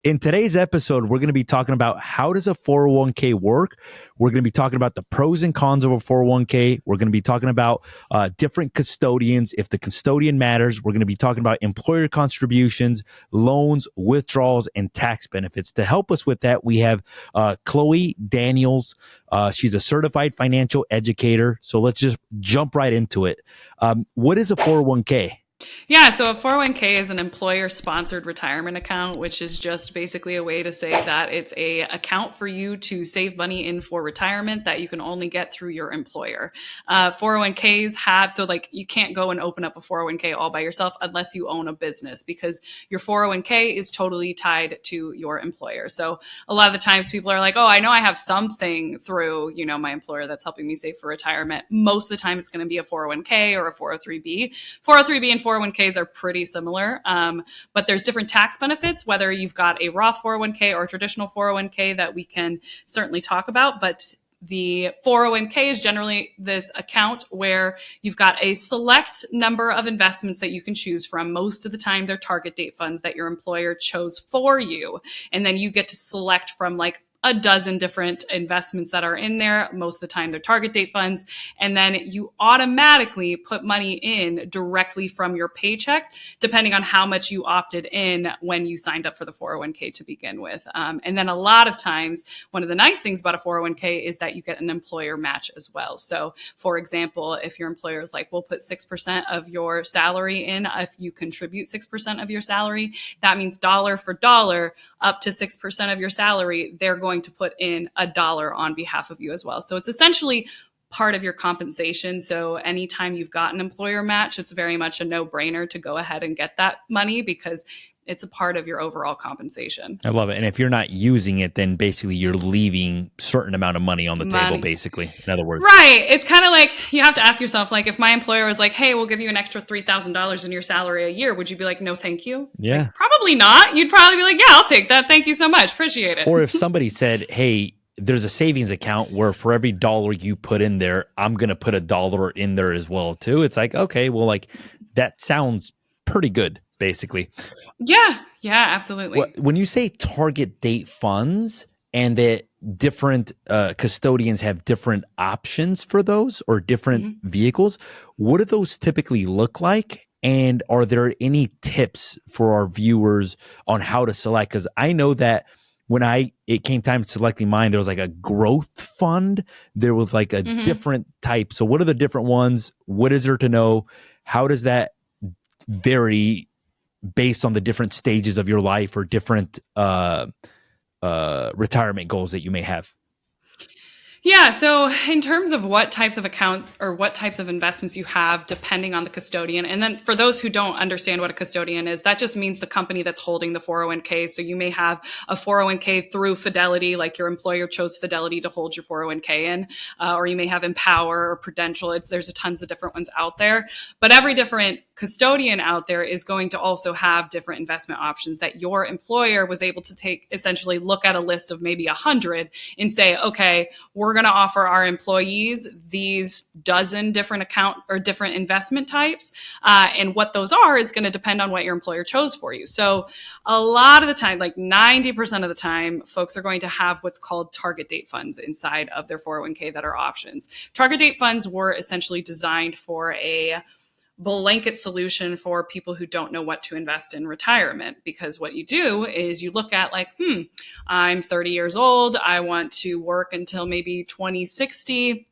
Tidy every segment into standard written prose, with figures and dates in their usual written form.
In today's episode, we're going to be talking about how does a 401k work. We're going to be talking about the pros and cons of a 401k. We're going to be talking about different custodians, if the custodian matters. We're going to be talking about employer contributions, loans, withdrawals, and tax benefits. To help us with that, we have Chloe Daniels. She's a certified financial educator. So let's just jump right into it. What is a 401k? Yeah, so a 401k is an employer-sponsored retirement account, which is just basically a way to say that it's a account for you to save money in for retirement that you can only get through your employer. 401ks have, so like you can't go and open up a 401k all by yourself unless you own a business, because your 401k is totally tied to your employer. So a lot of the times people are like, oh, I know I have something through, my employer that's helping me save for retirement. Most of the time it's going to be a 401k or a 403b. 403b and 401ks are pretty similar, but there's different tax benefits, whether you've got a Roth 401k or a traditional 401k that we can certainly talk about. But the 401k is generally this account where you've got a select number of investments that you can choose from. Most of the time, they're target date funds that your employer chose for you. And then you get to select from like a dozen different investments that are in there. Most of the time, they're target date funds. And then you automatically put money in directly from your paycheck, depending on how much you opted in when you signed up for the 401k to begin with. And then a lot of times, one of the nice things about a 401k is that you get an employer match as well. So for example, if your employer is like, we'll put 6% of your salary in, if you contribute 6% of your salary, that means dollar for dollar, up to 6% of your salary, they're going to put in $1 on behalf of you as well. So it's essentially part of your compensation. So anytime you've got an employer match, it's very much a no-brainer to go ahead and get that money because it's a part of your overall compensation. I love it. And if you're not using it, then basically you're leaving a certain amount of money on the table, basically, in other words. Right. It's kind of like you have to ask yourself, like, if my employer was like, hey, we'll give you an extra $3,000 in your salary a year, would you be like, no, thank you? Yeah. Like, probably not. You'd probably be like, yeah, I'll take that. Thank you so much. Appreciate it. Or if somebody said, hey, there's a savings account where for every dollar you put in there, I'm going to put $1 in there as well, too. It's like, okay, well, like that sounds pretty good, basically. Yeah, absolutely. When you say target date funds and that different custodians have different options for those or different vehicles, what do those typically look like? And are there any tips for our viewers on how to select? Because I know that when it came time to selecting mine, there was like a growth fund. There was like a different type. So what are the different ones? What is there to know? How does that vary based on the different stages of your life or different retirement goals that you may have? Yeah. So in terms of what types of accounts or what types of investments you have, depending on the custodian. And then for those who don't understand what a custodian is, that just means the company that's holding the 401k. So you may have a 401k through Fidelity, like your employer chose Fidelity to hold your 401k in, or you may have Empower or Prudential. There's tons of different ones out there, but every different custodian out there is going to also have different investment options that your employer was able to take, essentially look at a list of maybe 100 and say, okay, we're going to offer our employees these dozen different account or different investment types. And what those are is going to depend on what your employer chose for you. So a lot of the time, like 90% of the time, folks are going to have what's called target date funds inside of their 401k that are options. Target date funds were essentially designed for a blanket solution for people who don't know what to invest in retirement. Because what you do is you look at like, I'm 30 years old. I want to work until maybe 2060.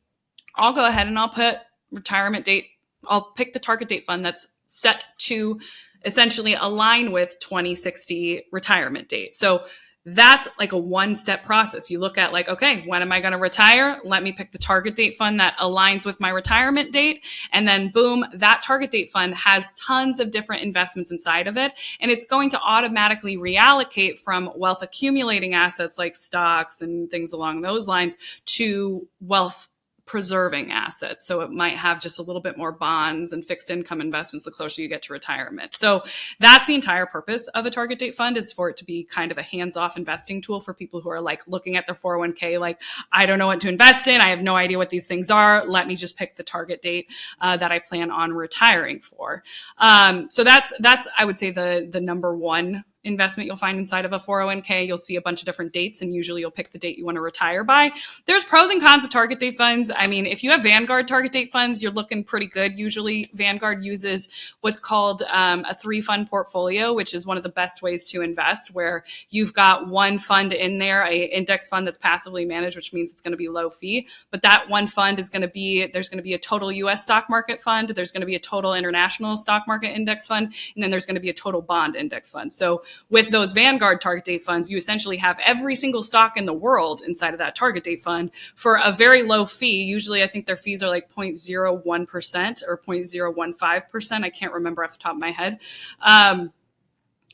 I'll go ahead and I'll put retirement date. I'll pick the target date fund that's set to essentially align with 2060 retirement date. So that's like a one-step process. You look at like, okay, when am I going to retire? Let me pick the target date fund that aligns with my retirement date. And then boom, that target date fund has tons of different investments inside of it. And it's going to automatically reallocate from wealth accumulating assets like stocks and things along those lines to wealth preserving assets. So it might have just a little bit more bonds and fixed income investments the closer you get to retirement. So that's the entire purpose of a target date fund, is for it to be kind of a hands-off investing tool for people who are like looking at their 401k, like, I don't know what to invest in. I have no idea what these things are. Let me just pick the target date that I plan on retiring for. So that's I would say the number one investment you'll find inside of a 401k. You'll see a bunch of different dates, and usually you'll pick the date you want to retire by. There's pros and cons of target date funds. I mean, if you have Vanguard target date funds, you're looking pretty good. Usually Vanguard uses what's called a 3-fund portfolio, which is one of the best ways to invest, where you've got one fund in there, a index fund that's passively managed, which means it's going to be low fee. But that one fund is going to be, there's going to be a total US stock market fund, there's going to be a total international stock market index fund, and then there's going to be a total bond index fund. So with those Vanguard target date funds, you essentially have every single stock in the world inside of that target date fund for a very low fee. Usually I think their fees are like 0.01% or 0.015%. I can't remember off the top of my head.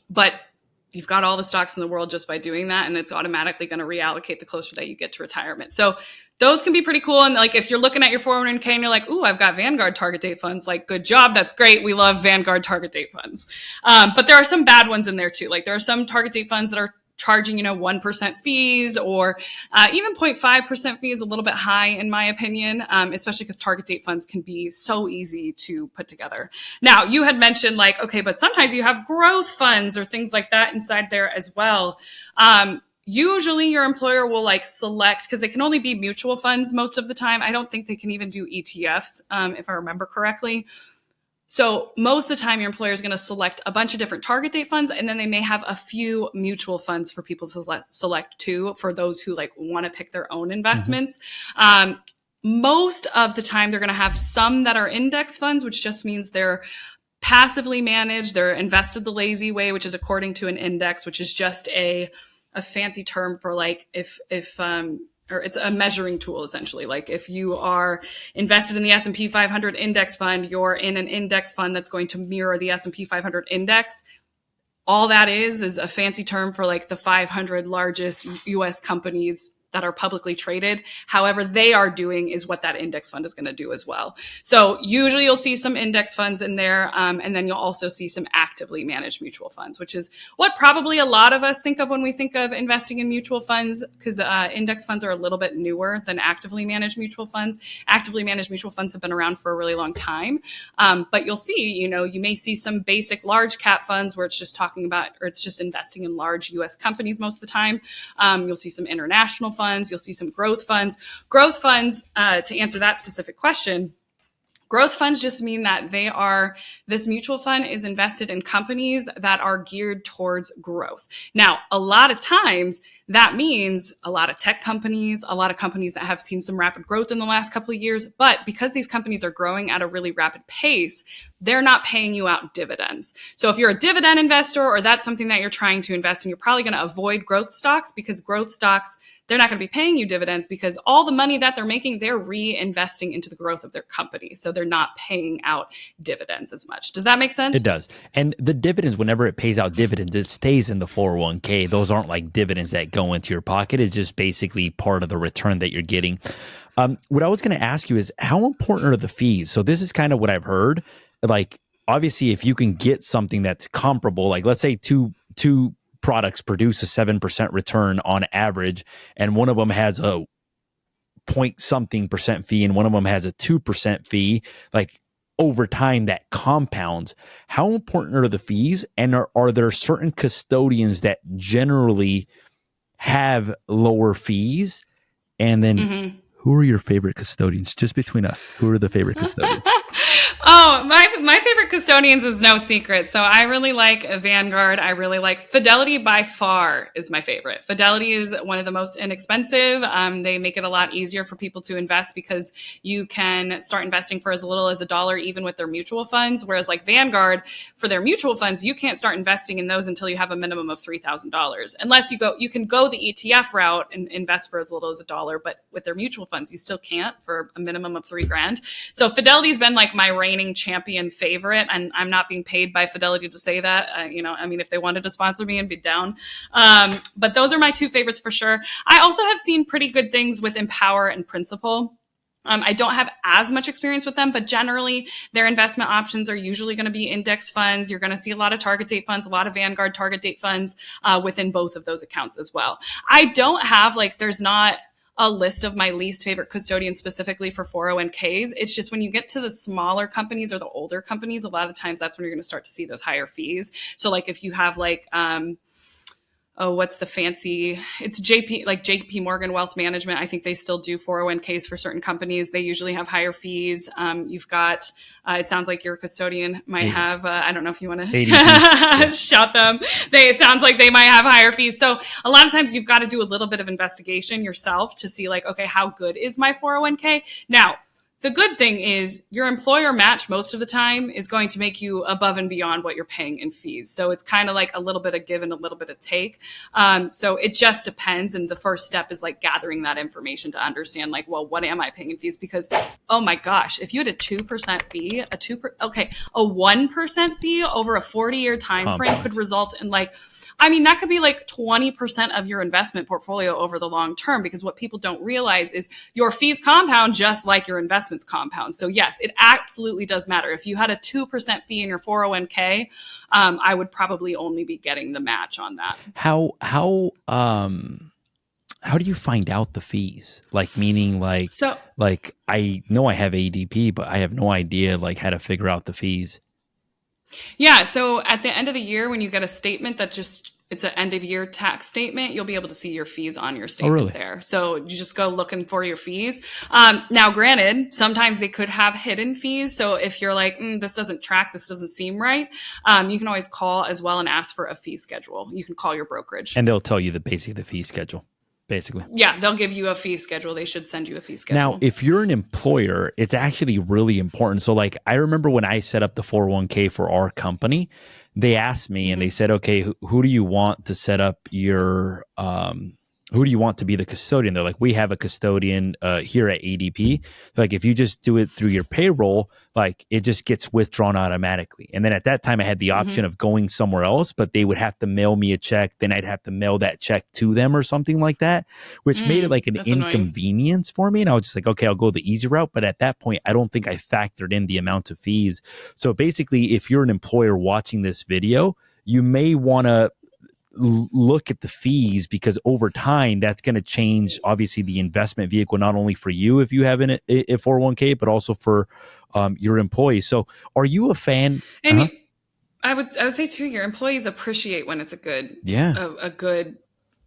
But you've got all the stocks in the world just by doing that, and it's automatically going to reallocate the closer that you get to retirement. So those can be pretty cool. And like, if you're looking at your 401k and you're like, ooh, I've got Vanguard target date funds, like, good job. That's great. We love Vanguard target date funds. But there are some bad ones in there too. Like, there are some target date funds that are charging, 1% fees, or even 0.5% fee is a little bit high in my opinion, especially because target date funds can be so easy to put together. Now, you had mentioned like, okay, but sometimes you have growth funds or things like that inside there as well. Usually your employer will like select, because they can only be mutual funds most of the time. I don't think they can even do ETFs, if I remember correctly. So most of the time your employer is going to select a bunch of different target date funds, and then they may have a few mutual funds for people to select too, for those who like want to pick their own investments. Most of the time they're going to have some that are index funds, which just means they're passively managed. They're invested the lazy way, which is according to an index, which is just a fancy term for like or it's a measuring tool essentially. Like if you are invested in the S&P 500 index fund, you're in an index fund that's going to mirror the S&P 500 index. All that is a fancy term for like the 500 largest US companies that are publicly traded. However, they are doing is what that index fund is going to do as well. So usually you'll see some index funds in there, and then you'll also see some actively managed mutual funds, which is what probably a lot of us think of when we think of investing in mutual funds, because index funds are a little bit newer than actively managed mutual funds. Actively managed mutual funds have been around for a really long time, but you'll see, you may see some basic large cap funds where it's just talking about, or it's just investing in large US companies most of the time. You'll see some international funds. You'll see some growth funds. Growth funds, to answer that specific question, growth funds just mean that this mutual fund is invested in companies that are geared towards growth. Now, a lot of times that means a lot of tech companies, a lot of companies that have seen some rapid growth in the last couple of years. But because these companies are growing at a really rapid pace, they're not paying you out dividends. So if you're a dividend investor, or that's something that you're trying to invest in, you're probably going to avoid growth stocks, because growth stocks, they're not going to be paying you dividends, because all the money that they're making, they're reinvesting into the growth of their company. So they're not paying out dividends as much. Does that make sense? It does. And the dividends, whenever it pays out dividends, it stays in the 401k. Those aren't like dividends that go into your pocket. It's just basically part of the return that you're getting. What I was going to ask you is, how important are the fees? So this is kind of what I've heard. Like, obviously, if you can get something that's comparable, like let's say two products produce a 7% return on average, and one of them has a point something percent fee and one of them has a 2% fee, like over time that compounds. How important are the fees? And are there certain custodians that generally have lower fees? And then who are your favorite custodians? Just between us, who are the favorite custodians? Oh, my favorite custodians is no secret. So I really like Vanguard. I really like Fidelity. By far is my favorite. Fidelity is one of the most inexpensive. They make it a lot easier for people to invest, because you can start investing for as little as $1, even with their mutual funds. Whereas like Vanguard, for their mutual funds, you can't start investing in those until you have a minimum of $3,000. Unless you can go the ETF route and invest for as little as $1, but with their mutual funds, you still can't for a minimum of $3,000. So Fidelity's been like my reigning champion favorite, and I'm not being paid by Fidelity to say that. If they wanted to sponsor me, I'd be down. But those are my two favorites for sure. I also have seen pretty good things with Empower and Principal. I don't have as much experience with them, but generally their investment options are usually going to be index funds. You're going to see a lot of target date funds, a lot of Vanguard target date funds within both of those accounts as well. I don't have there's not a list of my least favorite custodians specifically for 401ks. It's just when you get to the smaller companies or the older companies, a lot of times that's when you're going to start to see those higher fees. So like if you have oh, what's the fancy? It's JP Morgan Wealth Management. I think they still do 401ks for certain companies. They usually have higher fees. You've got, it sounds like your custodian might have, I don't know if you want to shout them. It sounds like they might have higher fees. So a lot of times you've got to do a little bit of investigation yourself to see like, okay, how good is my 401k? Now, the good thing is your employer match most of the time is going to make you above and beyond what you're paying in fees. So it's kind of like a little bit of give and a little bit of take. So it just depends. And the first step is like gathering that information to understand like, well, what am I paying in fees? Because, oh my gosh, if you had a 2% fee, a 1% fee over a 40-year time frame could result in like, I mean, that could be like 20% of your investment portfolio over the long term, because what people don't realize is your fees compound just like your investments compound. So yes, it absolutely does matter. If you had a 2% fee in your 401k, I would probably only be getting the match on that. How do you find out the fees? Like, meaning like, so, like I know I have ADP, but I have no idea like how to figure out the fees. Yeah. So at the end of the year, when you get a statement that it's an end of year tax statement, you'll be able to see your fees on your statement there. So you just go looking for your fees. Now, granted, sometimes they could have hidden fees. So if you're like, this doesn't track, this doesn't seem right, you can always call as well and ask for a fee schedule. You can call your brokerage. And they'll tell you basically the fee schedule. Basically. Yeah, they'll give you a fee schedule. They should send you a fee schedule. Now, if you're an employer, it's actually really important. So like, I remember when I set up the 401k for our company, they asked me and they said, okay, who do you want to set up your, who do you want to be the custodian? They're like, we have a custodian here at ADP. Like, if you just do it through your payroll, like it just gets withdrawn automatically. And then at that time I had the option of going somewhere else, but they would have to mail me a check. Then I'd have to mail that check to them or something like that, which made it like an inconvenience for me. And I was just like, okay, I'll go the easy route. But at that point, I don't think I factored in the amount of fees. So basically, if you're an employer watching this video, you may want to look at the fees, because over time that's going to change obviously the investment vehicle, not only for you if you have a 401k, but also for your employees. So are you a fan? And I would say too, your employees appreciate when it's a good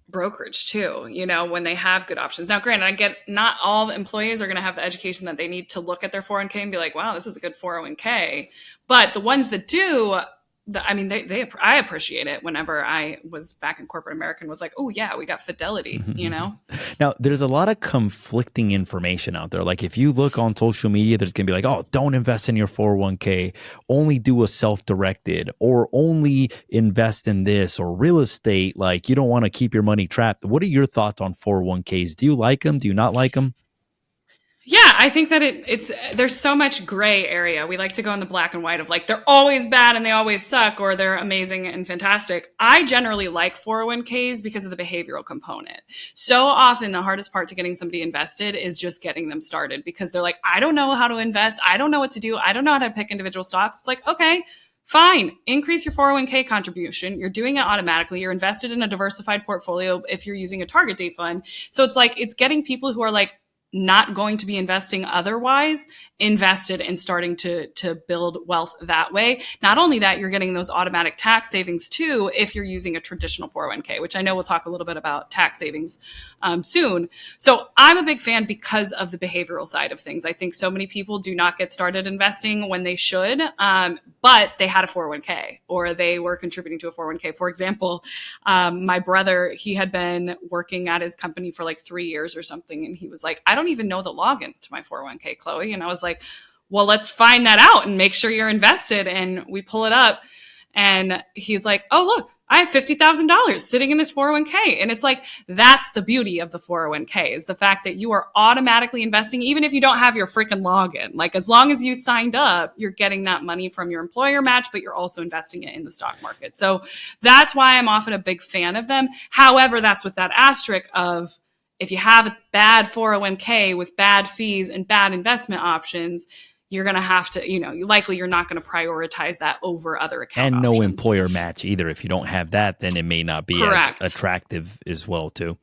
brokerage too, you know, when they have good options. Now, granted, I get not all the employees are going to have the education that they need to look at their 401k and be like, wow, this is a good 401k. But the ones that do, I appreciate it. Whenever I was back in corporate America and was like, oh yeah, we got Fidelity, you know? Now, there's a lot of conflicting information out there. Like if you look on social media, there's going to be like, oh, don't invest in your 401k, only do a self-directed, or only invest in this, or real estate. Like you don't want to keep your money trapped. What are your thoughts on 401ks? Do you like them? Do you not like them? Yeah, I think that there's so much gray area. We like to go in the black and white of like, they're always bad and they always suck, or they're amazing and fantastic. I generally like 401ks because of the behavioral component. So often the hardest part to getting somebody invested is just getting them started, because they're like, I don't know how to invest. I don't know what to do. I don't know how to pick individual stocks. It's like, okay, fine. Increase your 401k contribution. You're doing it automatically. You're invested in a diversified portfolio if you're using a target date fund. So it's like, it's getting people who are like, not going to be investing otherwise, invested and starting to build wealth that way. Not only that, you're getting those automatic tax savings too if you're using a traditional 401k, which I know we'll talk a little bit about tax savings soon. So I'm a big fan because of the behavioral side of things. I think so many people do not get started investing when they should, but they had a 401k or they were contributing to a 401k. For example, my brother, he had been working at his company for like 3 years or something. And he was like, I don't even know the login to my 401k, Chloe. And I was like, well, let's find that out and make sure you're invested. And we pull it up and he's like, oh, look, I have $50,000 sitting in this 401k. And it's like, that's the beauty of the 401k, is the fact that you are automatically investing, even if you don't have your freaking login. Like as long as you signed up, you're getting that money from your employer match, but you're also investing it in the stock market. So that's why I'm often a big fan of them. However, that's with that asterisk of, if you have a bad 401k with bad fees and bad investment options, you're going to have to, you're not going to prioritize that over other account options. And no options. employer match either. If you don't have that, then it may not be as attractive as well too.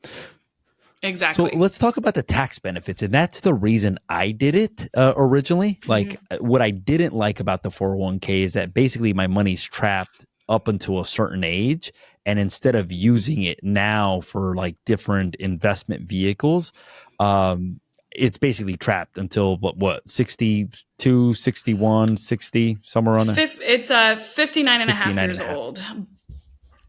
Exactly. So let's talk about the tax benefits. And that's the reason I did it originally. Like what I didn't like about the 401k is that basically my money's trapped up until a certain age. And instead of using it now for like different investment vehicles, it's basically trapped until what 62, 61, 60, somewhere on there. It's 59 and a half 59 and years a half. old.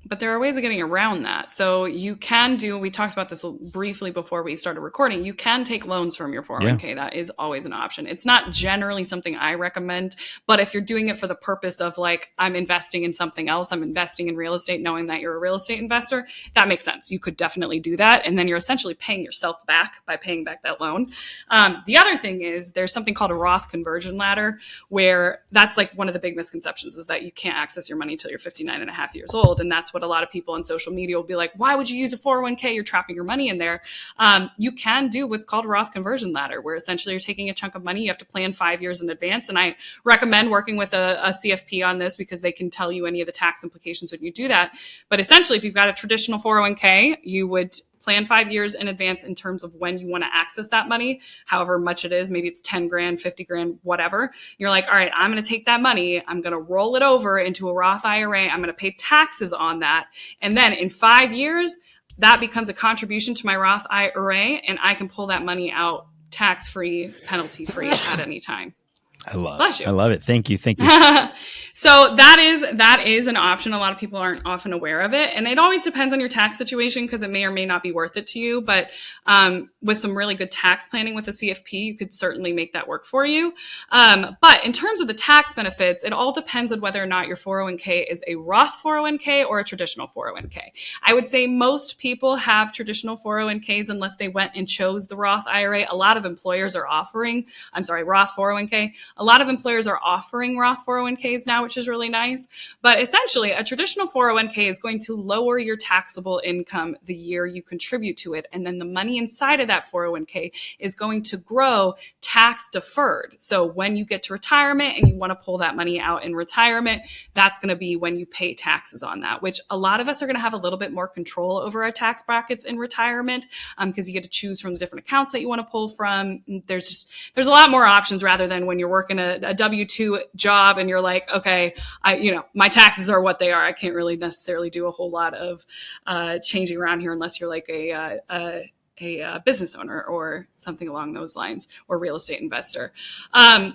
But there are ways of getting around that. So you can do, we talked about this briefly before we started recording, you can take loans from your 401k. That is always an option. It's not generally something I recommend, but if you're doing it for the purpose of like, I'm investing in something else, I'm investing in real estate, knowing that you're a real estate investor, that makes sense. You could definitely do that. And then you're essentially paying yourself back by paying back that loan. The other thing is there's something called a Roth conversion ladder, where that's like one of the big misconceptions is that you can't access your money until you're 59 and a half years old. And that's what a lot of people on social media will be like, why would you use a 401k? You're trapping your money in there. You can do what's called a Roth conversion ladder, where essentially you're taking a chunk of money. You have to plan 5 years in advance. And I recommend working with a CFP on this because they can tell you any of the tax implications when you do that. But essentially, if you've got a traditional 401k, you would plan 5 years in advance in terms of when you want to access that money, however much it is. Maybe it's 10 grand, 50 grand, whatever. You're like, all right, I'm going to take that money. I'm going to roll it over into a Roth IRA. I'm going to pay taxes on that. And then in 5 years, that becomes a contribution to my Roth IRA, and I can pull that money out tax-free, penalty-free at any time. I love it. Thank you. So that is an option. A lot of people aren't often aware of it. And it always depends on your tax situation because it may or may not be worth it to you. But with some really good tax planning with a CFP, you could certainly make that work for you. But in terms of the tax benefits, it all depends on whether or not your 401k is a Roth 401k or a traditional 401k. I would say most people have traditional 401ks unless they went and chose the Roth IRA. A lot of employers are offering, Roth 401k. A lot of employers are offering Roth 401ks now, which is really nice. But essentially, a traditional 401k is going to lower your taxable income the year you contribute to it. And then the money inside of that 401k is going to grow tax deferred. So when you get to retirement and you want to pull that money out in retirement, that's going to be when you pay taxes on that, which a lot of us are going to have a little bit more control over our tax brackets in retirement because you get to choose from the different accounts that you want to pull from. There's a lot more options rather than when you're working a W-2 job and you're like, okay, my taxes are what they are. I can't really necessarily do a whole lot of changing around here unless you're like a business owner or something along those lines, or real estate investor.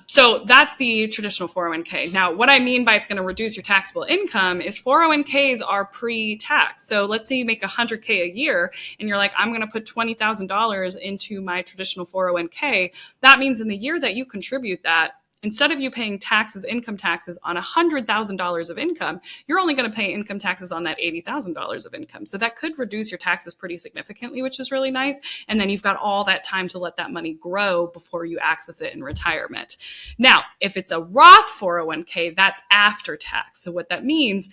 So that's the traditional 401k. Now, what I mean by it's going to reduce your taxable income is 401ks are pre-tax. So let's say you make $100K a year and you're like, I'm going to put $20,000 into my traditional 401k. That means in the year that you contribute that, instead of you paying income taxes on $100,000 of income, you're only going to pay income taxes on that $80,000 of income. So that could reduce your taxes pretty significantly, which is really nice. And then you've got all that time to let that money grow before you access it in retirement. Now, if it's a Roth 401k, that's after tax. So what that means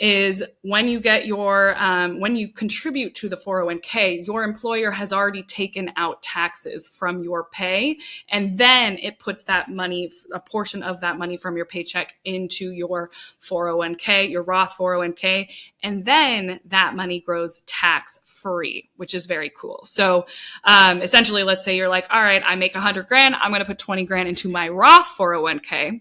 is when you get when you contribute to the 401k, your employer has already taken out taxes from your pay, and then it puts that money, a portion of that money from your paycheck, into your 401k, your Roth 401k, and then that money grows tax free, which is very cool. So essentially, let's say you're like, all right, I make 100 grand, I'm going to put 20 grand into my Roth 401k.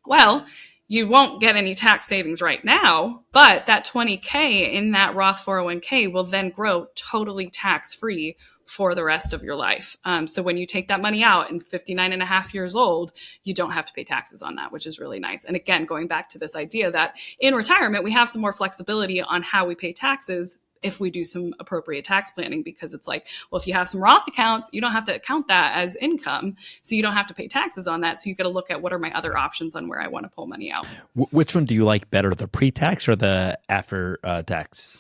Well, you won't get any tax savings right now, but that 20K in that Roth 401k will then grow totally tax-free for the rest of your life. So when you take that money out in 59 and a half years old, you don't have to pay taxes on that, which is really nice. And again, going back to this idea that in retirement, we have some more flexibility on how we pay taxes if we do some appropriate tax planning, because it's like, well, if you have some Roth accounts, you don't have to count that as income. So you don't have to pay taxes on that. So you got to look at what are my other options on where I want to pull money out. Which one do you like better, the pre-tax or the after tax?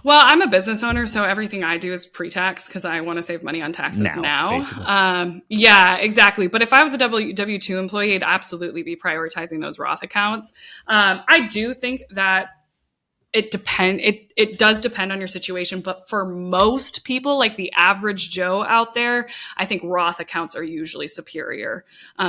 Well, I'm a business owner, so everything I do is pre-tax because I want to save money on taxes now. Yeah, exactly. But if I was a W-2 employee, I'd absolutely be prioritizing those Roth accounts. I do think that it does depend on your situation, but for most people, like the average Joe out there, I think Roth accounts are usually superior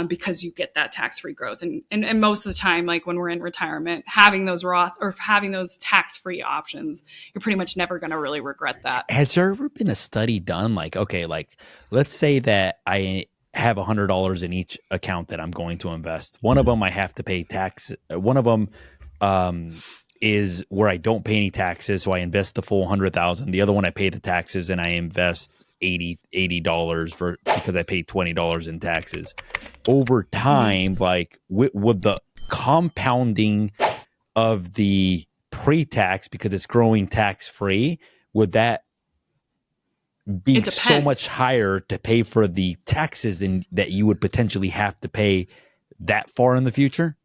because you get that tax-free growth. And most of the time, like when we're in retirement, having those Roth or having those tax-free options, you're pretty much never going to really regret that. Has there ever been a study done like, okay, like let's say that I have $100 in each account that I'm going to invest. One of them I have to pay tax. One of them is where I don't pay any taxes, so I invest the full 100,000. The other one I pay the taxes and I invest $80 for because I paid $20 in taxes. Over time, like with the compounding of the pre-tax because it's growing tax-free, would that be It so much depends. higher to pay for the taxes than that you would potentially have to pay that far in the future?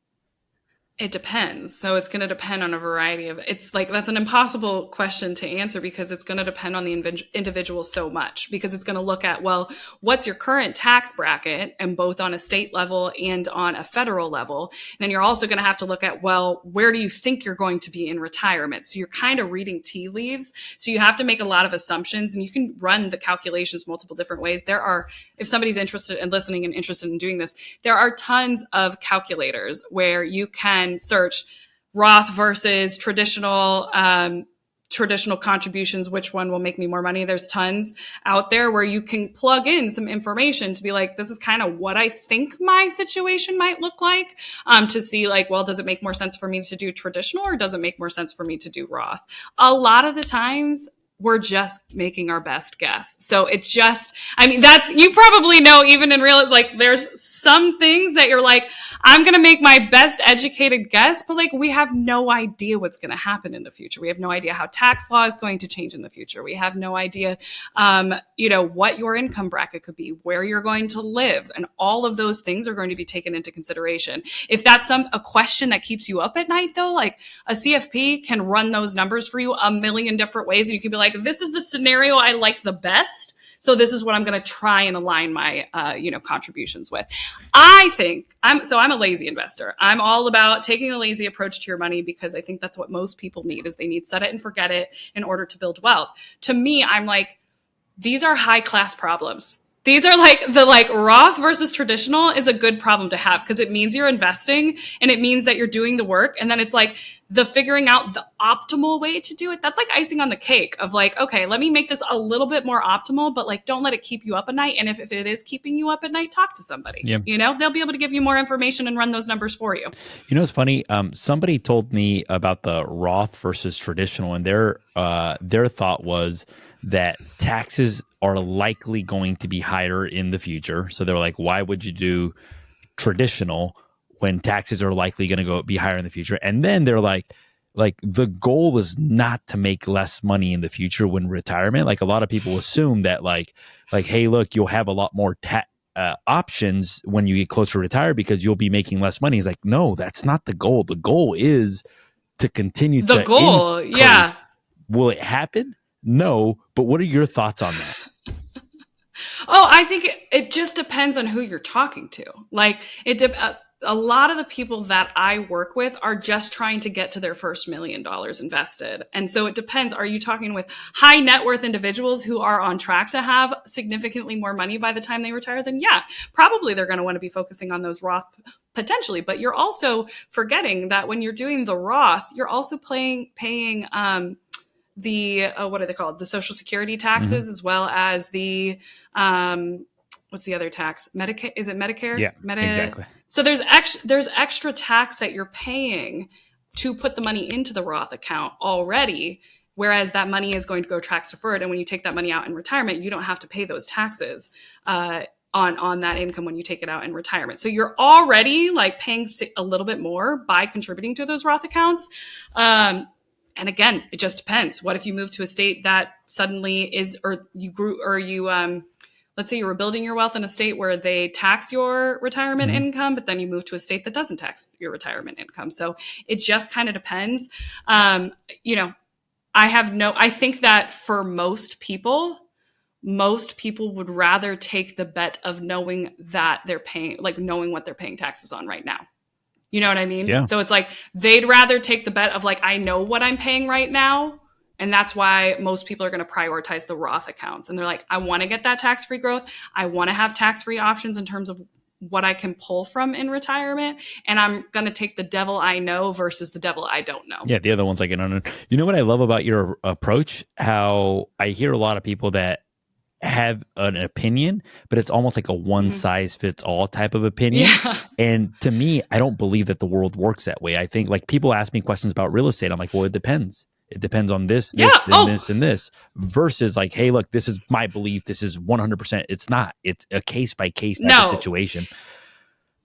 It depends. So it's going to depend on a variety of. It's like that's an impossible question to answer because it's going to depend on the individual so much. Because it's going to look at, well, what's your current tax bracket, and both on a state level and on a federal level. And then you're also going to have to look at, well, where do you think you're going to be in retirement? So you're kind of reading tea leaves. So you have to make a lot of assumptions, and you can run the calculations multiple different ways. There are, if somebody's interested in listening and interested in doing this, there are tons of calculators where you can search Roth versus traditional contributions, which one will make me more money. There's tons out there where you can plug in some information to be like, this is kind of what I think my situation might look like, to see like, well, does it make more sense for me to do traditional or does it make more sense for me to do Roth? A lot of the times we're just making our best guess. So it's just, I mean, that's, you probably know, even in real, like there's some things that you're like, I'm going to make my best educated guess, but like we have no idea what's going to happen in the future. We have no idea how tax law is going to change in the future. We have no idea, what your income bracket could be, where you're going to live. And all of those things are going to be taken into consideration. If that's a question that keeps you up at night though, like a CFP can run those numbers for you a million different ways. And you can be like, this is the scenario I like the best. So this is what I'm going to try and align my, contributions with. I think I'm a lazy investor. I'm all about taking a lazy approach to your money because I think that's what most people need is they need set it and forget it in order to build wealth. To me, I'm like, these are high class problems. These are like Roth versus traditional is a good problem to have because it means you're investing and it means that you're doing the work. And then it's like the figuring out the optimal way to do it. That's like icing on the cake of like, okay, let me make this a little bit more optimal, but like, don't let it keep you up at night. And if it is keeping you up at night, talk to somebody, Yeah. They'll be able to give you more information and run those numbers for you. It's funny. Somebody told me about the Roth versus traditional, and their thought was that taxes are likely going to be higher in the future. So they're like, why would you do traditional when taxes are likely going to be higher in the future? And then they're like the goal is not to make less money in the future when retirement. Like a lot of people assume that like, hey, look, you'll have a lot more options when you get closer to retire because you'll be making less money. It's like, no, that's not the goal. The goal is to continue The to goal, increase. yeah. Will it happen? No, but what are your thoughts on that? Oh, I think it just depends on who you're talking to. Like a lot of the people that I work with are just trying to get to their first $1 million invested. And so it depends. Are you talking with high net worth individuals who are on track to have significantly more money by the time they retire? Then yeah, probably they're going to want to be focusing on those Roth potentially. But you're also forgetting that when you're doing the Roth, you're also paying the what are they called? The Social Security taxes, as well as the what's the other tax? Medicare? Is it Medicare? Yeah, exactly. So there's extra tax that you're paying to put the money into the Roth account already, whereas that money is going to go tax deferred. And when you take that money out in retirement, you don't have to pay those taxes on that income when you take it out in retirement. So you're already like paying a little bit more by contributing to those Roth accounts. And again, it just depends. What if you move to a state that suddenly is, or you grew, or you, let's say you were building your wealth in a state where they tax your retirement income, but then you move to a state that doesn't tax your retirement income. So it just kind of depends. I think that for most people would rather take the bet of knowing that they're paying, like knowing what they're paying taxes on right now. You know what I mean? Yeah. So it's like they'd rather take the bet of like, I know what I'm paying right now. And that's why most people are going to prioritize the Roth accounts. And they're like, I want to get that tax-free growth. I want to have tax-free options in terms of what I can pull from in retirement. And I'm going to take the devil I know versus the devil I don't know. Yeah, the other one's like, you know what I love about your approach? How I hear a lot of people that have an opinion, but it's almost like a one size fits all type of opinion. Yeah. And to me, I don't believe that the world works that way. I think like people ask me questions about real estate. I'm like, well, it depends. It depends on this, Yeah. this, and Oh, this, and this, versus like, hey, look, this is my belief. This is 100%. It's not. It's a case by case type of no. situation.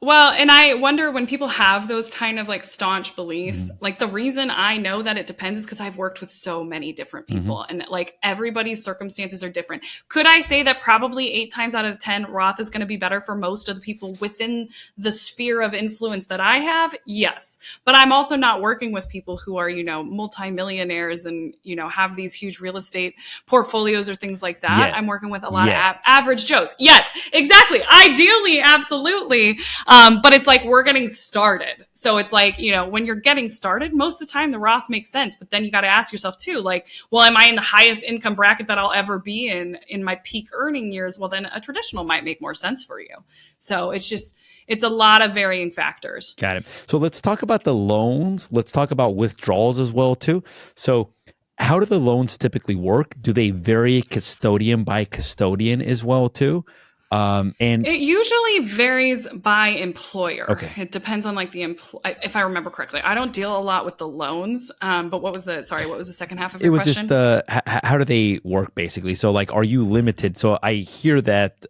Well, and I wonder when people have those kind of like staunch beliefs, Mhm. like the reason I know that it depends is because I've worked with so many different Mhm. people and like everybody's circumstances are different. Could I say that probably 8 times out of 10, Roth is going to be better for most of the people within the sphere of influence that I have? Yes. But I'm also not working with people who are, multimillionaires and, have these huge real estate portfolios or things like that. Yet. I'm working with a lot of Yet. average Joes. Yet. Exactly. Ideally, absolutely. But it's like we're getting started. So it's like, when you're getting started, most of the time the Roth makes sense. But then you got to ask yourself too, like, well, am I in the highest income bracket that I'll ever be in my peak earning years? Well, then a traditional might make more sense for you. So it's a lot of varying factors. Got it. So let's talk about the loans. Let's talk about withdrawals as well too. So how do the loans typically work? Do they vary custodian by custodian as well too? And It usually varies by employer. Okay. It depends on like if I remember correctly. I don't deal a lot with the loans. But what was the second half of It your was question? just how do they work basically? So like, are you limited? So I hear that,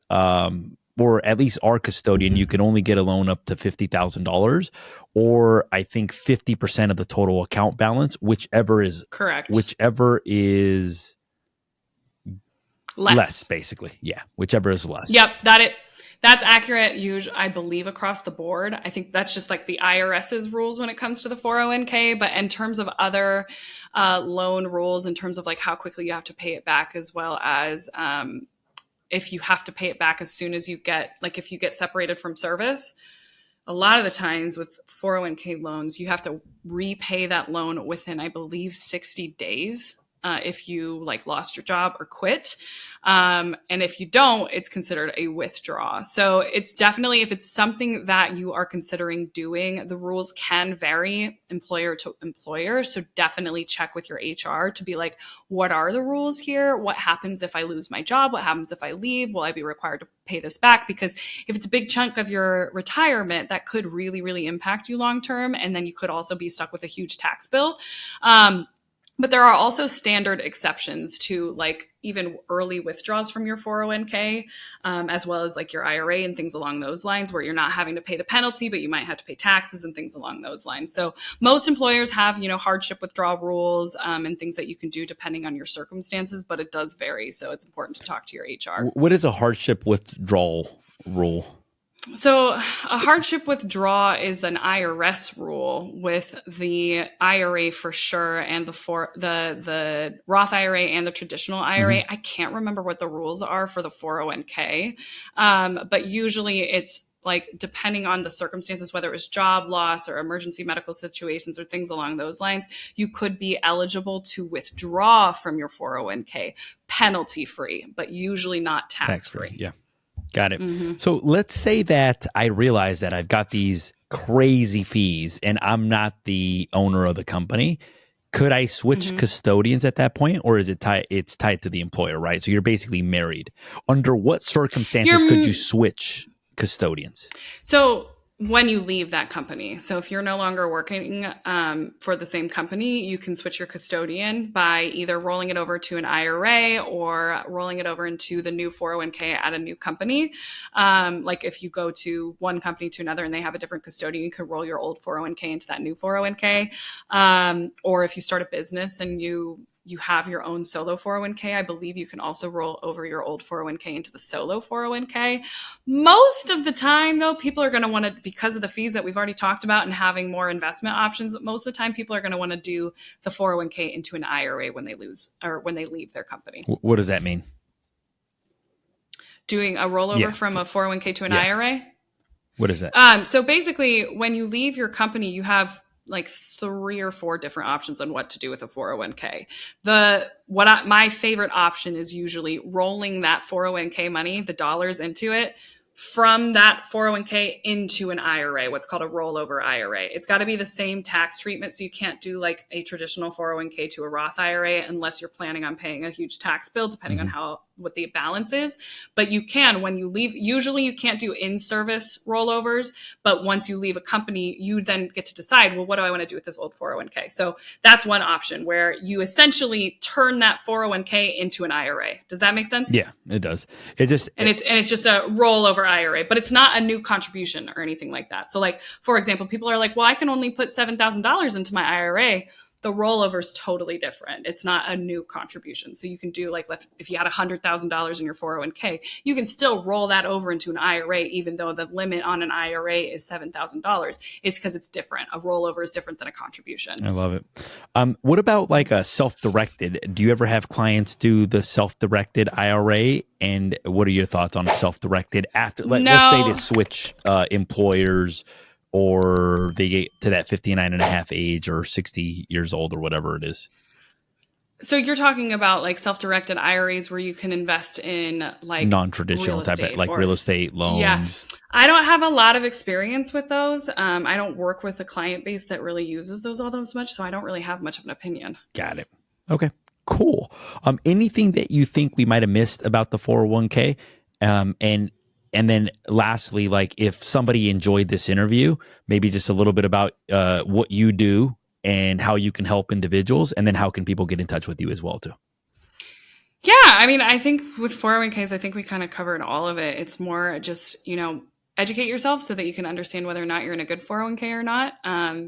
or at least our custodian, you can only get a loan up to $50,000, or I think 50% of the total account balance, whichever is Correct. less, basically. Yeah, whichever is less. Yep, that's accurate. Usually, I believe across the board. I think that's just like the IRS's rules when it comes to the 401k. But in terms of other loan rules, in terms of like how quickly you have to pay it back, as well as if you have to pay it back as soon as if you get separated from service. A lot of the times with 401k loans, you have to repay that loan within, I believe, 60 days. If you like lost your job or quit. And if you don't, it's considered a withdrawal. So it's definitely, if it's something that you are considering doing, the rules can vary employer to employer. So definitely check with your HR to be like, what are the rules here? What happens if I lose my job? What happens if I leave? Will I be required to pay this back? Because if it's a big chunk of your retirement, that could really, really impact you long term. And then you could also be stuck with a huge tax bill. But there are also standard exceptions to like even early withdrawals from your 401k, as well as like your IRA and things along those lines, where you're not having to pay the penalty, but you might have to pay taxes and things along those lines. So most employers have, hardship withdrawal rules and things that you can do depending on your circumstances, but it does vary. So it's important to talk to your HR. What is a hardship withdrawal rule? So a hardship withdrawal is an IRS rule with the IRA for sure, and the Roth IRA and the traditional IRA. Mm-hmm. I can't remember what the rules are for the 401k, but usually it's like depending on the circumstances, whether it was job loss or emergency medical situations or things along those lines, you could be eligible to withdraw from your 401k penalty free, but usually not tax free. Yeah. Got it. Mm-hmm. So let's say that I realize that I've got these crazy fees and I'm not the owner of the company. Could I switch custodians at that point, or is it tied? It's tied to the employer, right? So you're basically married. Under what circumstances could you switch custodians? So when you leave that company, so if you're no longer working for the same company, you can switch your custodian by either rolling it over to an IRA or rolling it over into the new 401k at a new company. Like if you go to one company to another and they have a different custodian, you could roll your old 401k into that new 401k. Or if you start a business and you have your own solo 401k, I believe you can also roll over your old 401k into the solo 401k. Most of the time, though, people are going to want to, because of the fees that we've already talked about and having more investment options, most of the time people are going to want to do the 401k into an IRA when they leave their company. What does that mean? Doing a rollover from a 401k to an IRA? What is that? So basically, when you leave your company, you have like 3 or 4 different options on what to do with a 401k. My favorite option is usually rolling that 401k money, the dollars into it, from that 401k into an IRA, what's called a rollover IRA. It's got to be the same tax treatment. So you can't do like a traditional 401k to a Roth IRA unless you're planning on paying a huge tax bill, depending on how what the balance is. But you can, when you leave, usually you can't do in-service rollovers, but once you leave a company, you then get to decide, well, what do I want to do with this old 401k? So that's one option where you essentially turn that 401k into an IRA. Does that make sense? Yeah, it does. It's just a rollover IRA, but it's not a new contribution or anything like that. So like, for example, people are like, well, I can only put $7,000 into my IRA. The rollover is totally different. It's not a new contribution. So you can do like, if you had $100,000 in your 401k, you can still roll that over into an IRA, even though the limit on an IRA is $7,000. It's because it's different. A rollover is different than a contribution. I love it. What about like a self-directed? Do you ever have clients do the self-directed IRA? And what are your thoughts on self-directed after, let's say they switch employers, or they get to that 59 and a half age or 60 years old or whatever it is? So you're talking about like self-directed IRAs where you can invest in like non-traditional type of like real estate loans. Yeah. I don't have a lot of experience with those. I don't work with a client base that really uses those all those much, so I don't really have much of an opinion. Got it. Okay, cool. Anything that you think we might have missed about the 401k? And then lastly, like if somebody enjoyed this interview, maybe just a little bit about what you do and how you can help individuals, and then how can people get in touch with you as well too? Yeah, I mean, I think with 401ks, I think we kind of covered all of it. It's more just, educate yourself so that you can understand whether or not you're in a good 401k or not.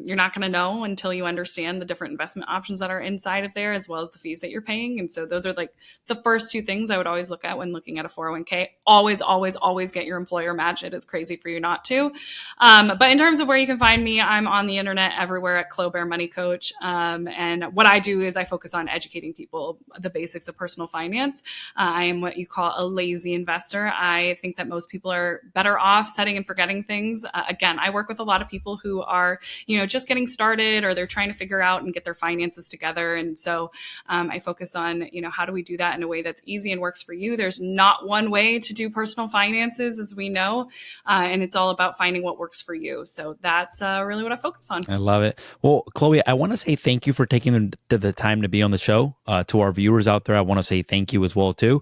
You're not going to know until you understand the different investment options that are inside of there, as well as the fees that you're paying. And so those are like the first two things I would always look at when looking at a 401k. Always, always, always get your employer match. It is crazy for you not to. But in terms of where you can find me, I'm on the internet everywhere at CalBRE Money Coach. And what I do is I focus on educating people the basics of personal finance. I am what you call a lazy investor. I think that most people are better off setting and forgetting things. Again, I work with a lot of people who are, just getting started, or they're trying to figure out and get their finances together. And so I focus on, how do we do that in a way that's easy and works for you? There's not one way to do personal finances, as we know, and it's all about finding what works for you. So that's really what I focus on. I love it. Well, Chloe, I want to say thank you for taking the time to be on the show. To our viewers out there, I want to say thank you as well too.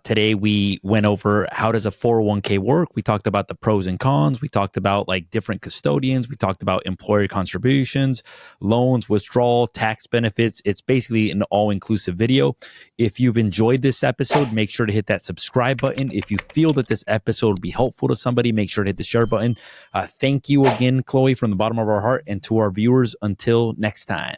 Today we went over how does a 401k work. We talked about the pros and cons. We talked about like different custodians. We talked about employer contributions, loans, withdrawal, tax benefits. It's basically an all-inclusive video. If you've enjoyed this episode, make sure to hit that subscribe button. If you feel that this episode would be helpful to somebody, make sure to hit the share button. Thank you again, Chloe, from the bottom of our heart, and to our viewers, until next time.